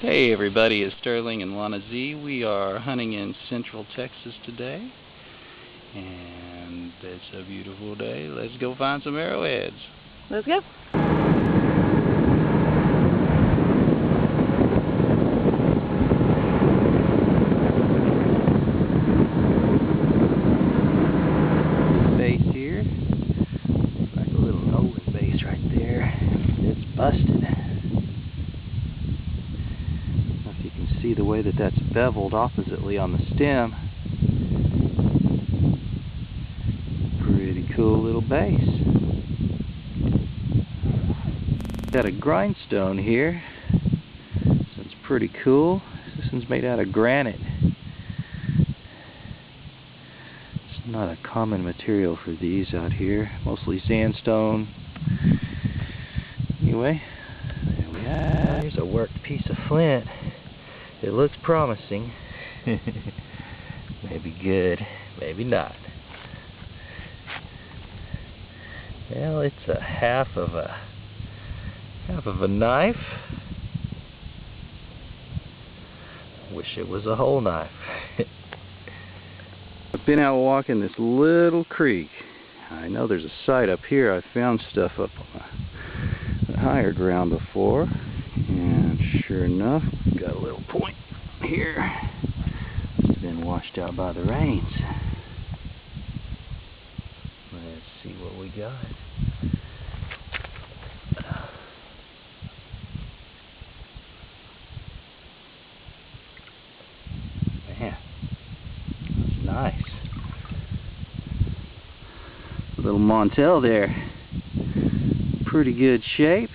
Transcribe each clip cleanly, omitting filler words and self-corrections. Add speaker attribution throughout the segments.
Speaker 1: Hey everybody, it's Sterling and Lana Z. We are hunting in Central Texas today, and it's a beautiful day. Let's go find some arrowheads.
Speaker 2: Let's go.
Speaker 1: Base here, looks like a little Nolan base right there. It's busted. You can see the way that that's beveled oppositely on the stem. Pretty cool little base. Got a grindstone here, so it's pretty cool. This one's made out of granite. It's not a common material for these out here, mostly sandstone. Anyway, there we are. Here's a worked piece of flint. It looks promising. Maybe good, maybe not. Well, it's a half of a knife. Wish it was a whole knife. I've been out walking this little creek. I know there's a site up here. I found stuff up on the higher ground before. And sure enough, got a little point here. It's been washed out by the rains. Let's see what we got. Man, that's nice. A little Montel there. Pretty good shape.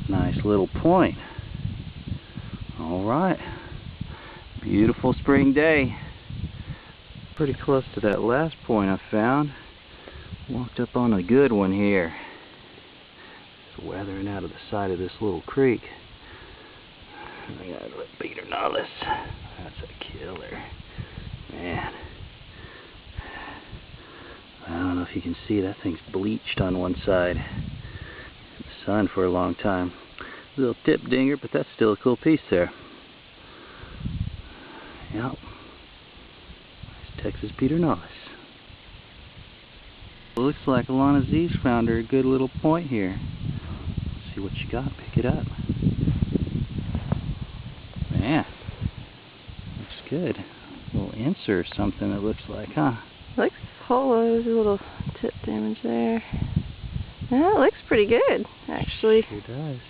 Speaker 1: Nice little point. Alright. Beautiful spring day. Pretty close to that last point I found. Walked up on a good one here. Just weathering out of the side of this little creek. I got a Pedernales. That's a killer. Man. I don't know if you can see, that thing's bleached on one side. Sun for a long time. A little tip dinger, but that's still a cool piece there. Yep. Nice Texas Pedernales. Looks like Lana Z's found her a good little point here. Let's see what you got. Pick it up. Man, looks good. A little Ensor or something it looks like, huh?
Speaker 2: Looks hollow. There's a little tip damage there. Yeah, it looks pretty good, actually.
Speaker 1: Sure does.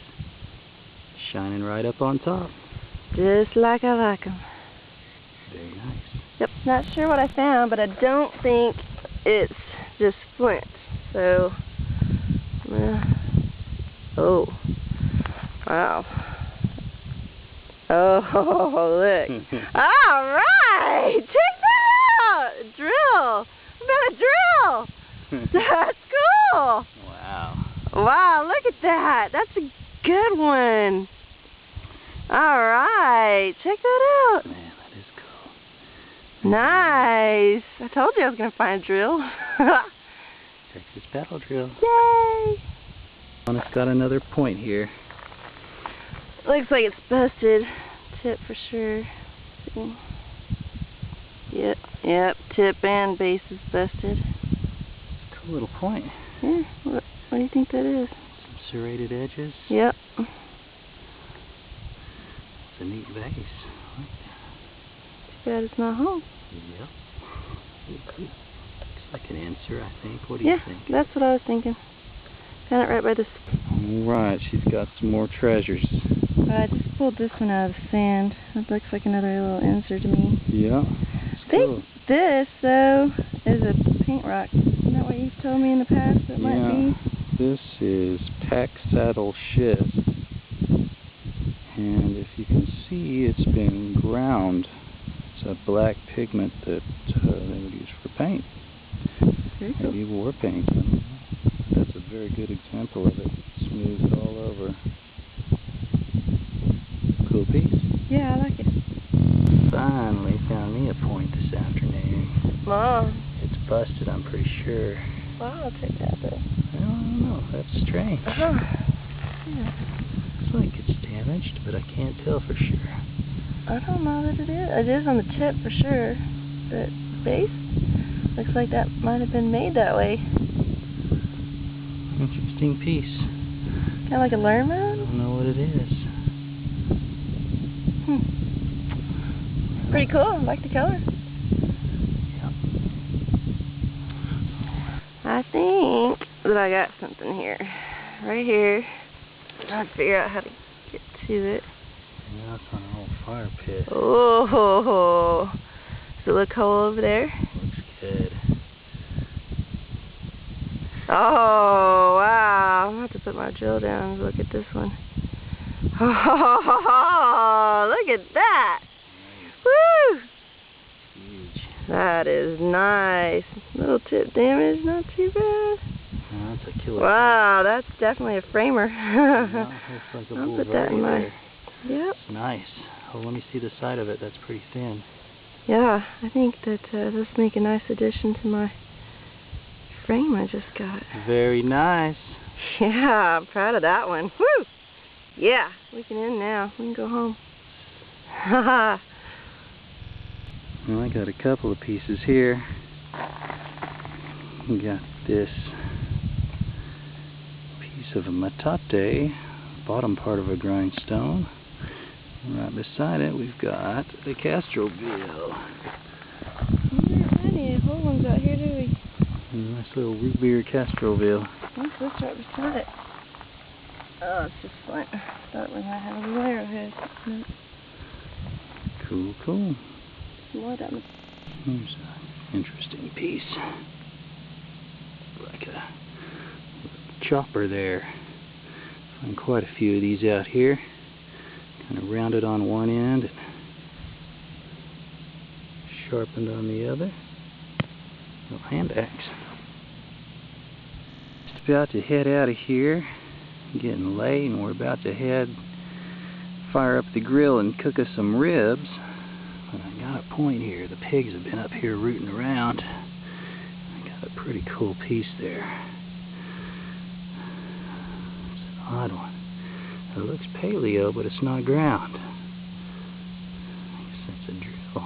Speaker 1: Shining right up on top.
Speaker 2: Just like I like them.
Speaker 1: Very nice.
Speaker 2: Yep, not sure what I found, but I don't think it's just flint. So, oh, wow. Oh, look. All right, check that out. A drill. I found a drill. That's cool.
Speaker 1: Wow.
Speaker 2: Wow, look at that. That's a good one. Alright, check that out.
Speaker 1: Man, that is cool.
Speaker 2: Nice. I told you I was going to find a drill.
Speaker 1: Texas paddle drill.
Speaker 2: Yay.
Speaker 1: It's got another point here.
Speaker 2: Looks like it's busted. Tip for sure. See? Yep, tip and base is busted.
Speaker 1: Cool little point.
Speaker 2: Yeah, what do you think that is?
Speaker 1: Some serrated edges.
Speaker 2: Yep.
Speaker 1: It's a neat base. I like that.
Speaker 2: Too bad it's not home.
Speaker 1: Yep. Looks like an Ensor, I think. What do you think?
Speaker 2: Yeah, that's what I was thinking. Found it right by this.
Speaker 1: Alright, she's got some more treasures.
Speaker 2: I just pulled this one out of the sand. It looks like another little Ensor to me.
Speaker 1: Yeah.
Speaker 2: I think this, though, is a paint rock. Isn't that what you've told me in the past it might be?
Speaker 1: This is pack saddle schist. And if you can see, it's been ground. It's a black pigment that they would use for paint.
Speaker 2: Very cool.
Speaker 1: Maybe war paint. That's a very good example of it. Smoothed all over. Cool piece.
Speaker 2: Yeah, I like it.
Speaker 1: Finally found me a point this afternoon.
Speaker 2: Mom.
Speaker 1: It's busted, I'm pretty sure.
Speaker 2: Wow, check that out.
Speaker 1: I don't know. That's strange.
Speaker 2: Yeah.
Speaker 1: Looks like it's damaged. punched, but I can't tell for sure.
Speaker 2: I don't know that it is. It is on the tip for sure. The base looks like that might have been made that way.
Speaker 1: Interesting piece.
Speaker 2: Kind of like a learn
Speaker 1: I
Speaker 2: mode?
Speaker 1: don't know what it is.
Speaker 2: Pretty cool. I like the color.
Speaker 1: Yep.
Speaker 2: I think that I got something here. Right here. I'll figure out how to get to it.
Speaker 1: Yeah, that's on an old fire pit.
Speaker 2: Oh, does it look cool over there?
Speaker 1: Looks good.
Speaker 2: Oh, wow. I'm going to have to put my drill down and look at this one. Oh, look at that. Woo!
Speaker 1: Huge.
Speaker 2: That is nice. Little tip damage, not too bad.
Speaker 1: Yeah, that's a killer.
Speaker 2: Wow, that's definitely a framer.
Speaker 1: Yeah, looks like a
Speaker 2: I'll put
Speaker 1: Bulverde
Speaker 2: that in my...
Speaker 1: there.
Speaker 2: Yep.
Speaker 1: It's nice. Oh, let me see the side of it. That's pretty thin.
Speaker 2: Yeah, I think that this make a nice addition to my frame I just got.
Speaker 1: Very nice.
Speaker 2: Yeah, I'm proud of that one. Woo! Yeah, we can end now. We can go home. Haha.
Speaker 1: Well, I got a couple of pieces here. We got this piece of a metate, bottom part of a grindstone. And right beside it, we've got the Castrol bill.
Speaker 2: Any whole ones out here, do we?
Speaker 1: Nice little root beer Castrol bill.
Speaker 2: What's this right beside it? Oh, it's just flint. I thought we might have a little arrowhead. No.
Speaker 1: Cool, cool.
Speaker 2: More down.
Speaker 1: Here's an interesting piece. Like a chopper there. Find quite a few of these out here. Kind of rounded on one end and sharpened on the other. Little hand axe. Just about to head out of here. Getting late, and we're about to fire up the grill and cook us some ribs. But I got a point here. The pigs have been up here rooting around. I got a pretty cool piece there. It's an odd one. It looks paleo, but it's not ground. I guess that's a drill.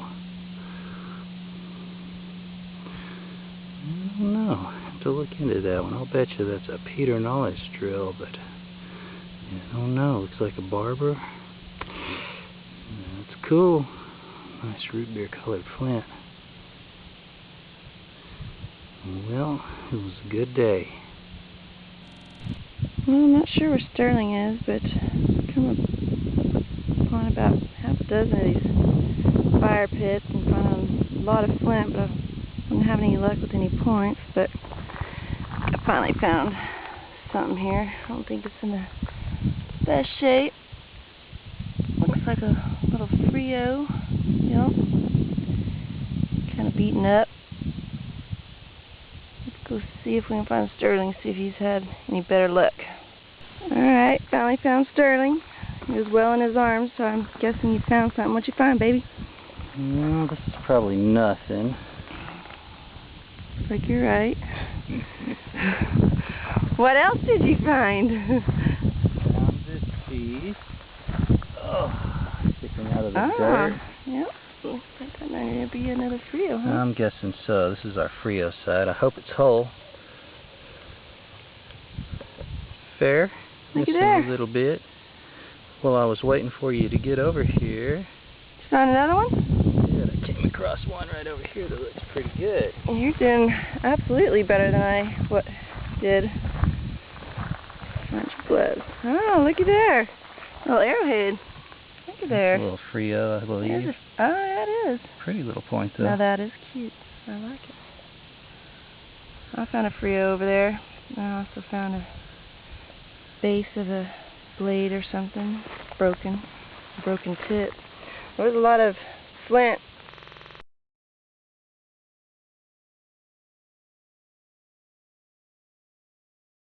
Speaker 1: I don't know. I have to look into that one. I'll bet you that's a Pedernales drill, but I don't know. Looks like a barber. That's cool. Nice root beer colored flint. Well, it was a good day.
Speaker 2: Well, I'm not sure where Sterling is, but come upon about half a dozen of these fire pits and found a lot of flint, but I didn't have any luck with any points. But I finally found something here. I don't think it's in the best shape. Looks like a little Frio. Yep. Kind of beaten up. Let's go see if we can find Sterling, see if he's had any better luck. Alright, finally found Sterling. He was well in his arms, so I'm guessing you found something. What'd you find, baby?
Speaker 1: No, this is probably nothing.
Speaker 2: Looks like you're right. What else did you find?
Speaker 1: Found this piece. Oh, sticking out of the dirt.
Speaker 2: Yep. Looks like that might need to be another Frio, huh?
Speaker 1: I'm guessing so. This is our Frio side. I hope it's whole. Fair.
Speaker 2: Looky
Speaker 1: Missing
Speaker 2: there.
Speaker 1: a little bit. While I was waiting for you to get over here.
Speaker 2: Did you find another one?
Speaker 1: Yeah, I came across one right over here that looks pretty good.
Speaker 2: You're doing absolutely better than I did. Bunch of gloves. Oh, looky there. Little arrowhead. Looky there.
Speaker 1: A little Frio, I believe.
Speaker 2: Oh, yeah, it is.
Speaker 1: Pretty little point, though.
Speaker 2: Now that is cute. I like it. I found a Frio over there. I also found a base of a blade or something. Broken tip. There was a lot of flint